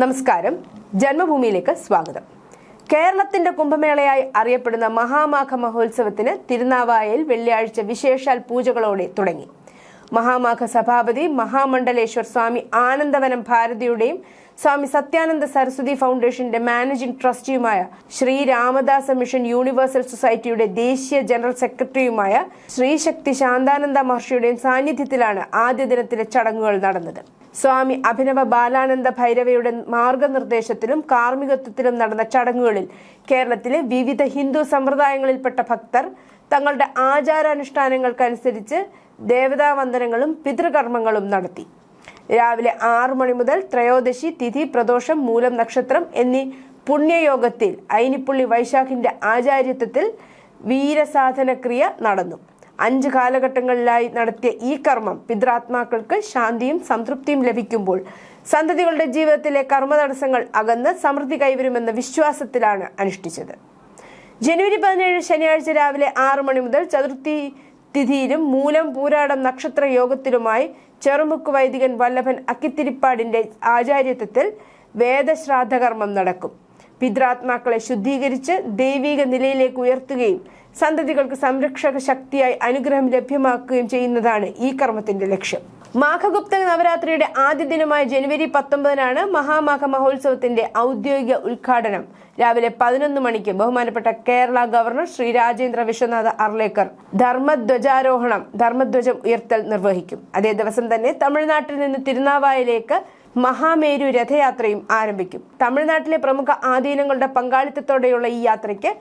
നമസ്കാരം. ജന്മഭൂമിയിലേക്ക് സ്വാഗതം. കേരളത്തിന്റെ കുംഭമേളയായി അറിയപ്പെടുന്ന മഹാമാഘ മഹോത്സവത്തിന് തിരുനാവായയിൽ വെള്ളിയാഴ്ച വിശേഷാൽ പൂജകളോടെ തുടങ്ങി. മഹാമാഘ സഭാപതി മഹാമണ്ഡലേശ്വർ സ്വാമി ആനന്ദവനം ഭാരതിയുടെയും സ്വാമി സത്യാനന്ദ സരസ്വതി ഫൗണ്ടേഷന്റെ മാനേജിംഗ് ട്രസ്റ്റിയുമായ ശ്രീ രാമദാസ മിഷൻ യൂണിവേഴ്സൽ സൊസൈറ്റിയുടെ ദേശീയ ജനറൽ സെക്രട്ടറിയുമായ ശ്രീശക്തി ശാന്താനന്ദ മഹർഷിയുടെയും സാന്നിധ്യത്തിലാണ് ആദ്യ ദിനത്തിലെ ചടങ്ങുകൾ നടന്നത്. സ്വാമി അഭിനവ ബാലാനന്ദ ഭൈരവയുടെ മാർഗനിർദ്ദേശത്തിലും കാർമ്മികത്വത്തിലും നടന്ന ചടങ്ങുകളിൽ കേരളത്തിലെ വിവിധ ഹിന്ദു സമ്പ്രദായങ്ങളിൽപ്പെട്ട ഭക്തർ തങ്ങളുടെ ആചാരാനുഷ്ഠാനങ്ങൾക്കനുസരിച്ച് ദേവതാവന്ദനങ്ങളും പിതൃകർമ്മങ്ങളും നടത്തി. രാവിലെ 6 മണി മുതൽ ത്രയോദശി തിഥി, പ്രദോഷം, മൂലം നക്ഷത്രം എന്നീ പുണ്യയോഗത്തിൽ ഐനിപ്പുള്ളി വൈശാഖിന്റെ ആചാര്യത്വത്തിൽ വീരസാധനക്രിയ നടന്നു. 5 കാലഘട്ടങ്ങളിലായി നടത്തിയ ഈ കർമ്മം പിതൃാത്മാക്കൾക്ക് ശാന്തിയും സംതൃപ്തിയും ലഭിക്കുമ്പോൾ സന്തതികളുടെ ജീവിതത്തിലെ കർമ്മതടസ്സങ്ങൾ അകന്ന് സമൃദ്ധി കൈവരുമെന്ന വിശ്വാസത്തിലാണ് അനുഷ്ഠിച്ചത്. ജനുവരി 17 ശനിയാഴ്ച രാവിലെ 6 മണി മുതൽ ചതുർത്ഥി തിഥിയിലും മൂലം പൂരാടം നക്ഷത്ര യോഗത്തിലുമായി ചെറുമുക്ക് വൈദികൻ വല്ലഭൻ അക്കിത്തിരിപ്പാടിന്റെ ആചാര്യത്വത്തിൽ വേദശ്രാദ്ധകർമ്മം നടക്കും. പിതൃാത്മാക്കളെ ശുദ്ധീകരിച്ച് ദൈവിക നിലയിലേക്ക് ഉയർത്തുകയും സന്തതികൾക്ക് സംരക്ഷക ശക്തിയായി അനുഗ്രഹം ലഭ്യമാക്കുകയും ചെയ്യുന്നതാണ് ഈ കർമ്മത്തിന്റെ ലക്ഷ്യം. മാഘഗുപ്ത നവരാത്രിയുടെ ആദ്യ ദിനമായ ജനുവരി 19 മഹാമാഘ മഹോത്സവത്തിന്റെ ഔദ്യോഗിക ഉദ്ഘാടനം രാവിലെ 11 മണിക്ക് ബഹുമാനപ്പെട്ട കേരള ഗവർണർ ശ്രീ രാജേന്ദ്ര വിശ്വനാഥ അർലേക്കർ ധർമ്മധ്വജം ഉയർത്തൽ നിർവഹിക്കും. അതേ ദിവസം തന്നെ തമിഴ്നാട്ടിൽ നിന്ന് തിരുനാവായയിലേക്ക് മഹാമേരു രഥയാത്രയും ആരംഭിക്കും. തമിഴ്നാട്ടിലെ പ്രമുഖ ആധീനങ്ങളുടെ പങ്കാളിത്തത്തോടെയുള്ള ഈ യാത്രയ്ക്ക്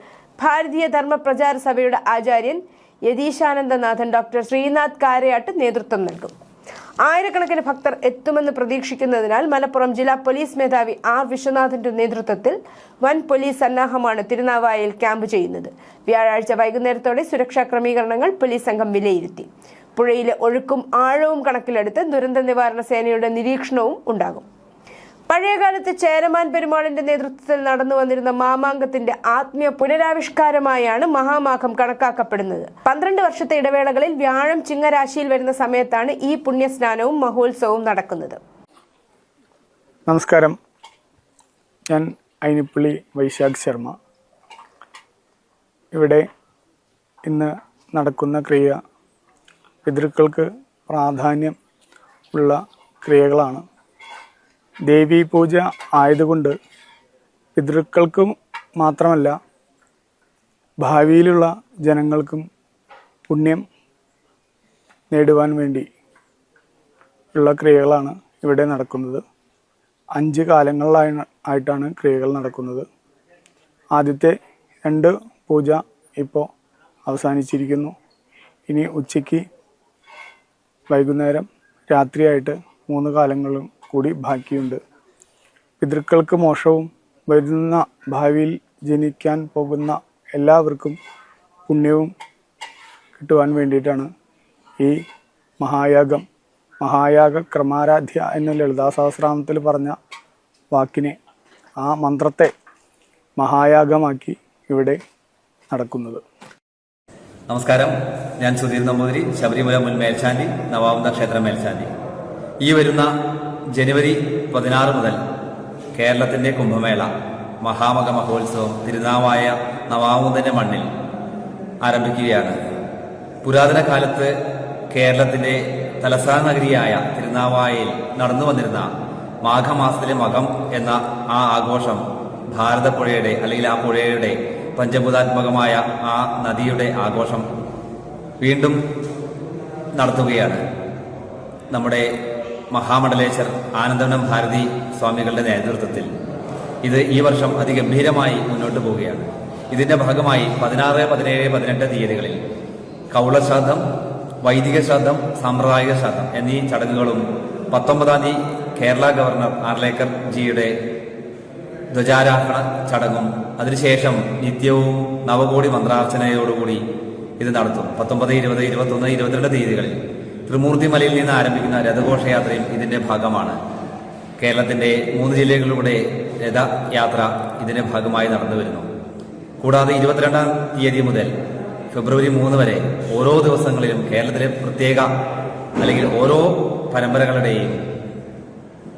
ഭാരതീയ ധർമ്മ പ്രചാര സഭയുടെ ആചാര്യൻ യതീശാനന്ദനാഥൻ ഡോക്ടർ ശ്രീനാഥ് കാരയാട്ട് നേതൃത്വം നൽകും. ആയിരക്കണക്കിന് ഭക്തർ എത്തുമെന്ന് പ്രതീക്ഷിക്കുന്നതിനാൽ മലപ്പുറം ജില്ലാ പോലീസ് മേധാവി ആർ വിശ്വനാഥന്റെ നേതൃത്വത്തിൽ വൻ പോലീസ് സന്നാഹമാണ് തിരുനാവായയിൽ ക്യാമ്പ് ചെയ്യുന്നത്. വ്യാഴാഴ്ച വൈകുന്നേരത്തോടെ സുരക്ഷാ ക്രമീകരണങ്ങൾ പോലീസ് സംഘം വിലയിരുത്തി. പുഴയിലെ ഒഴുക്കും ആഴവും കണക്കിലെടുത്ത് ദുരന്ത നിവാരണ സേനയുടെ നിരീക്ഷണവും ഉണ്ടാകും. പഴയകാലത്ത് ചേരമാൻ പെരുമാളിന്റെ നേതൃത്വത്തിൽ നടന്നു വന്നിരുന്ന മാമാങ്കത്തിന്റെ ആത്മീയ പുനരാവിഷ്കാരമായാണ് മഹാമാഘം കണക്കാക്കപ്പെടുന്നത്. 12 വർഷത്തെ ഇടവേളകളിൽ വ്യാഴം ചിങ്ങരാശിയിൽ വരുന്ന സമയത്താണ് ഈ പുണ്യസ്നാനവും മഹോത്സവവും നടക്കുന്നത്. നമസ്കാരം, ഞാൻ ഐനിപ്പള്ളി വൈശാഖ് ശർമ്മ. ഇവിടെ ഇന്ന് നടക്കുന്ന ക്രിയ പിതൃക്കൾക്ക് പ്രാധാന്യം ഉള്ള ക്രിയകളാണ്. ദേവീ പൂജ ആയതുകൊണ്ട് പിതൃക്കൾക്കും മാത്രമല്ല ഭാവിയിലുള്ള ജനങ്ങൾക്കും പുണ്യം നേടുവാൻ വേണ്ടി ഉള്ള ക്രിയകളാണ് ഇവിടെ നടക്കുന്നത്. 5 കാലങ്ങളിലായിട്ടാണ് ക്രിയകൾ നടക്കുന്നത്. ആദ്യത്തെ 2 പൂജ ഇപ്പോൾ അവസാനിച്ചിരിക്കുന്നു. ഇനി ഉച്ചയ്ക്ക്, വൈകുന്നേരം, രാത്രിയായിട്ട് 3 കാലങ്ങളും കൂടി ബാക്കിയുണ്ട്. പിതൃക്കൾക്ക് മോക്ഷവും വരുന്ന ഭാവിയിൽ ജനിക്കാൻ പോകുന്ന എല്ലാവർക്കും പുണ്യവും കിട്ടുവാൻ വേണ്ടിയിട്ടാണ് ഈ മഹായാഗ ക്രമാരാധ്യ എന്ന ലളിതാ സഹസ്രനാമത്തിൽ പറഞ്ഞ വാക്കിനെ, ആ മന്ത്രത്തെ മഹായാഗമാക്കി ഇവിടെ നടക്കുന്നത്. നമസ്കാരം, ഞാൻ സുധീർ നമ്പൂതിരി, ശബരിമല മുൻ മേൽശാന്തി, നവാമത ക്ഷേത്ര മേൽശാന്തി. ഈ വരുന്ന ജനുവരി 16 മുതൽ കേരളത്തിന്റെ കുംഭമേള മഹാമഘ മഹോത്സവം തിരുനാവായ നവാമുദന്റെ മണ്ണിൽ ആരംഭിക്കുകയാണ്. പുരാതന കാലത്ത് കേരളത്തിന്റെ തലസ്ഥാന നഗരിയായ തിരുനാവായയിൽ നടന്നു വന്നിരുന്ന മാഘമാസത്തിലെ മകം എന്ന ആ ആഘോഷം ഭാരതപ്പുഴയുടെ അല്ലെങ്കിൽ ആ പുഴയുടെ പഞ്ചഭൂതാത്മകമായ ആ നദിയുടെ ആഘോഷം വീണ്ടും നടത്തുകയാണ്. നമ്മുടെ മഹാമണ്ഡലേശ്വർ ആനന്ദവനം ഭാരതി സ്വാമികളുടെ നേതൃത്വത്തിൽ ഇത് ഈ വർഷം അതിഗംഭീരമായി മുന്നോട്ട് പോവുകയാണ്. ഇതിന്റെ ഭാഗമായി 16, 17, 18 തീയതികളിൽ കൗളശ്രാദ്ധം, വൈദിക ശ്രാദ്ധം, സാമ്പ്രദായിക ശ്രാദ്ധം എന്നീ ചടങ്ങുകളും 19-ാം തീയതി കേരള ഗവർണർ ആർലേക്കർ ജിയുടെ ധ്വജാരോഹണ ചടങ്ങും അതിനുശേഷം നിത്യവും നവകോടി മന്ത്രാർച്ചനയോടുകൂടി ഇത് നടത്തും. 19, 20, 21, 22 തീയതികളിൽ ത്രിമൂർത്തിമലയിൽ നിന്ന് ആരംഭിക്കുന്ന രഥഘോഷയാത്രയും ഇതിന്റെ ഭാഗമാണ്. കേരളത്തിന്റെ 3 ജില്ലകളിലൂടെ രഥയാത്ര ഇതിന്റെ ഭാഗമായി നടന്നു വരുന്നു. കൂടാതെ 22-ാം തീയതി മുതൽ ഫെബ്രുവരി 3 വരെ ഓരോ ദിവസങ്ങളിലും കേരളത്തിലെ പ്രത്യേക അല്ലെങ്കിൽ ഓരോ പരമ്പരകളുടെയും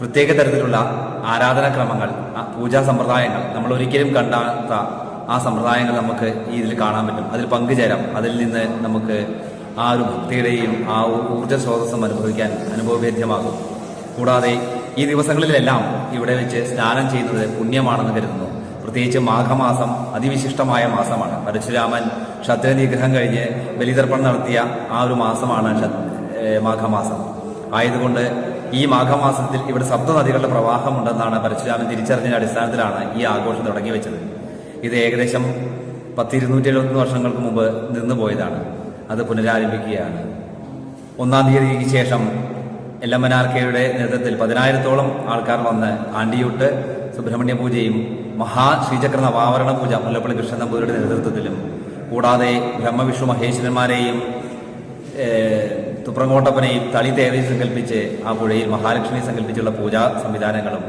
പ്രത്യേക തരത്തിലുള്ള ആരാധനാക്രമങ്ങൾ, പൂജാ സമ്പ്രദായങ്ങൾ, നമ്മൾ ഒരിക്കലും കണ്ടാത്ത ആ സമ്പ്രദായങ്ങൾ നമുക്ക് ഈ ഇതിൽ കാണാൻ പറ്റും. അതിൽ പങ്കുചേരാം. അതിൽ നിന്ന് നമുക്ക് ആ ഒരു ഭക്തിയുടെയും ആ ഊർജ്ജ സ്രോതസ്സും അനുഭവവേദ്യമാകും. കൂടാതെ ഈ ദിവസങ്ങളിലെല്ലാം ഇവിടെ വെച്ച് സ്നാനം ചെയ്യുന്നത് പുണ്യമാണെന്ന് കരുതുന്നു. പ്രത്യേകിച്ച് മാഘമാസം അതിവിശിഷ്ടമായ മാസമാണ്. പരശുരാമൻ ക്ഷത്രനിഗ്രഹം കഴിഞ്ഞ് ബലിതർപ്പണം നടത്തിയ ആ ഒരു മാസമാണ് മാഘമാസം. ആയതുകൊണ്ട് ഈ മാഘമാസത്തിൽ ഇവിടെ സപ്തനദികളുടെ പ്രവാഹമുണ്ടെന്നാണ് പരശുരാമൻ തിരിച്ചറിഞ്ഞതിന്റെ അടിസ്ഥാനത്തിലാണ് ഈ ആഘോഷം തുടങ്ങി വെച്ചത്. ഇത് ഏകദേശം 271 വർഷങ്ങൾക്ക് മുമ്പ് നിന്നുപോയതാണ്. അത് പുനരാരംഭിക്കുകയാണ്. 1-ാം തീയതിക്ക് ശേഷം എല്ലമ്മനാർക്കയുടെ നേതൃത്വത്തിൽ 10,000-ഓളം ആൾക്കാർ വന്ന് ആണ്ടിയൂട്ട് സുബ്രഹ്മണ്യ പൂജയും ശ്രീചക്ര നവാവരണ പൂജ മുല്ലപ്പള്ളി കൃഷ്ണൻ നമ്പൂതിരിയുടെ നേതൃത്വത്തിലും, കൂടാതെ ബ്രഹ്മവിഷ്ണു മഹേശ്വരന്മാരെയും തുപ്രങ്കോട്ടപ്പനെയും തളി തേവി സങ്കല്പിച്ച് ആ പുഴയിൽ മഹാലക്ഷ്മി സങ്കല്പിച്ചുള്ള പൂജാ സംവിധാനങ്ങളും,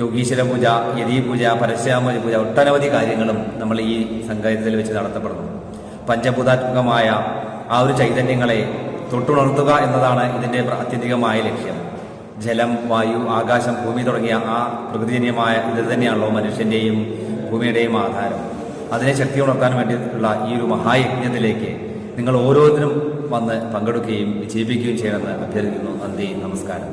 യോഗീശ്വര പൂജ, യതി പൂജ, പരശുരാമ പൂജ, ഒട്ടനവധി കാര്യങ്ങളും നമ്മൾ ഈ സംഗീതത്തിൽ വെച്ച് നടത്തപ്പെടുന്നു. പഞ്ചഭൂതാത്മകമായ ആ ഒരു ചൈതന്യങ്ങളെ തൊട്ടുണർത്തുക എന്നതാണ് ഇതിന്റെ ആത്യന്തികമായ ലക്ഷ്യം. ജലം, വായു, ആകാശം, ഭൂമി തുടങ്ങിയ ആ പ്രകൃതിജന്യമായ ഇത് തന്നെയാണല്ലോ മനുഷ്യന്റെയും ഭൂമിയുടെയും ആധാരം. അതിനെ ശക്തി ഉണർത്താൻ വേണ്ടിയിട്ടുള്ള ഈ ഒരു മഹായജ്ഞത്തിലേക്ക് നിങ്ങൾ ഓരോരുത്തരും വന്ന് പങ്കെടുക്കുകയും വിജയിപ്പിക്കുകയും ചെയ്യണമെന്ന് അഭ്യർത്ഥിക്കുന്നു. നന്ദി, നമസ്കാരം.